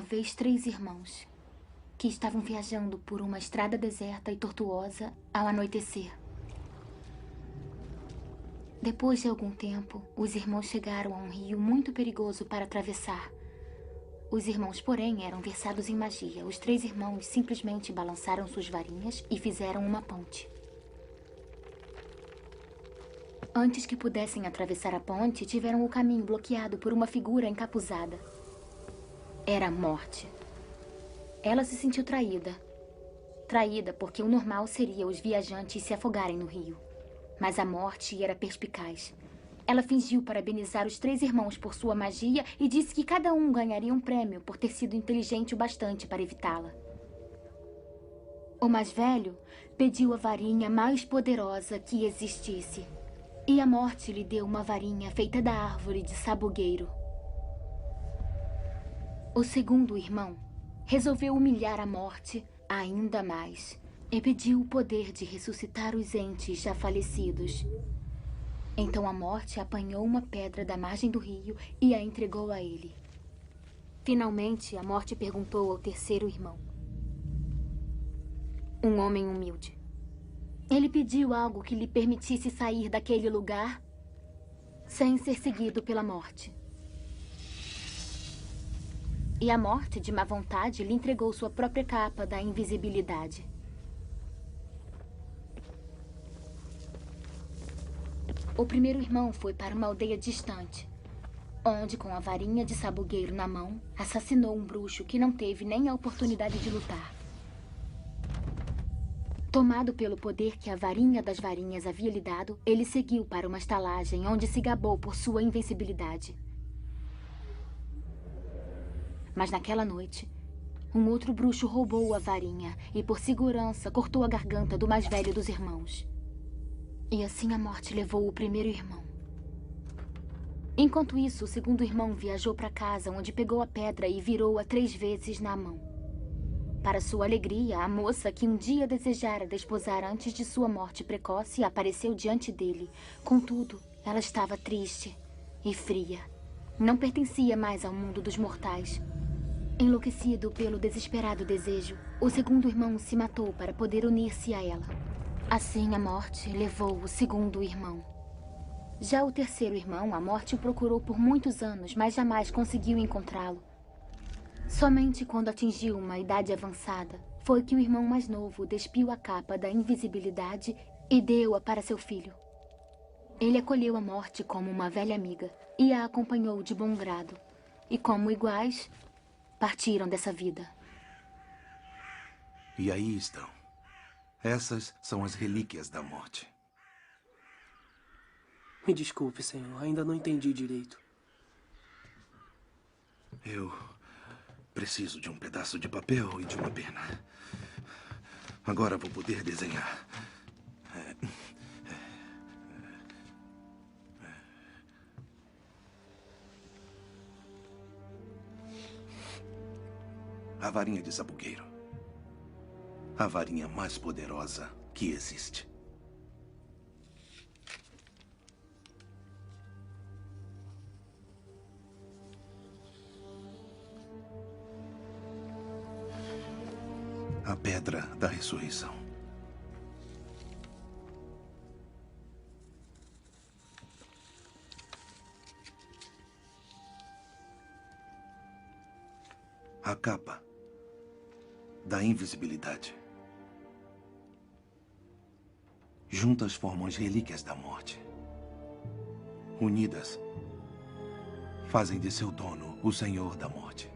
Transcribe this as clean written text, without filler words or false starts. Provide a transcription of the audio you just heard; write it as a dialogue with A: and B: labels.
A: vez 3 irmãos que estavam viajando por uma estrada deserta e tortuosa ao anoitecer. Depois de algum tempo, os irmãos chegaram a um rio muito perigoso para atravessar. Os irmãos, porém, eram versados em magia. Os 3 irmãos simplesmente balançaram suas varinhas e fizeram uma ponte. Antes que pudessem atravessar a ponte, tiveram o caminho bloqueado por uma figura encapuzada. Era a Morte. Ela se sentiu traída. Traída porque o normal seria os viajantes se afogarem no rio. Mas a Morte era perspicaz. Ela fingiu parabenizar os 3 irmãos por sua magia e disse que cada um ganharia um prêmio por ter sido inteligente o bastante para evitá-la. O mais velho pediu a varinha mais poderosa que existisse. E a Morte lhe deu uma varinha feita da árvore de sabugueiro. O segundo irmão resolveu humilhar a Morte ainda mais e pediu o poder de ressuscitar os entes já falecidos. Então a Morte apanhou uma pedra da margem do rio e a entregou a ele. Finalmente, a Morte perguntou ao terceiro irmão. Um homem humilde. Ele pediu algo que lhe permitisse sair daquele lugar sem ser seguido pela Morte. E a Morte, de má vontade, lhe entregou sua própria capa da invisibilidade. O primeiro irmão foi para uma aldeia distante, onde, com a varinha de sabugueiro na mão, assassinou um bruxo que não teve nem a oportunidade de lutar. Tomado pelo poder que a varinha das varinhas havia lhe dado, ele seguiu para uma estalagem onde se gabou por sua invencibilidade. Mas naquela noite, um outro bruxo roubou a varinha e, por segurança, cortou a garganta do mais velho dos irmãos. E assim a Morte levou o primeiro irmão. Enquanto isso, o segundo irmão viajou para casa, onde pegou a pedra e virou-a 3 vezes na mão. Para sua alegria, a moça que um dia desejara desposar antes de sua morte precoce apareceu diante dele. Contudo, ela estava triste e fria. Não pertencia mais ao mundo dos mortais. Enlouquecido pelo desesperado desejo, o segundo irmão se matou para poder unir-se a ela. Assim, a Morte levou o segundo irmão. Já o terceiro irmão, a Morte o procurou por muitos anos, mas jamais conseguiu encontrá-lo. Somente quando atingiu uma idade avançada, foi que o irmão mais novo despiu a capa da invisibilidade e deu-a para seu filho. Ele acolheu a Morte como uma velha amiga e a acompanhou de bom grado. E como iguais, partiram dessa vida.
B: E aí estão. Essas são as relíquias da Morte.
C: Me desculpe, senhor. Ainda não entendi direito.
B: Eu preciso de um pedaço de papel e de uma pena. Agora vou poder desenhar. A varinha de sabugueiro. A varinha mais poderosa que existe. A pedra da ressurreição. A capa da invisibilidade. Juntas formam as relíquias da Morte. Unidas, fazem de seu dono o Senhor da Morte.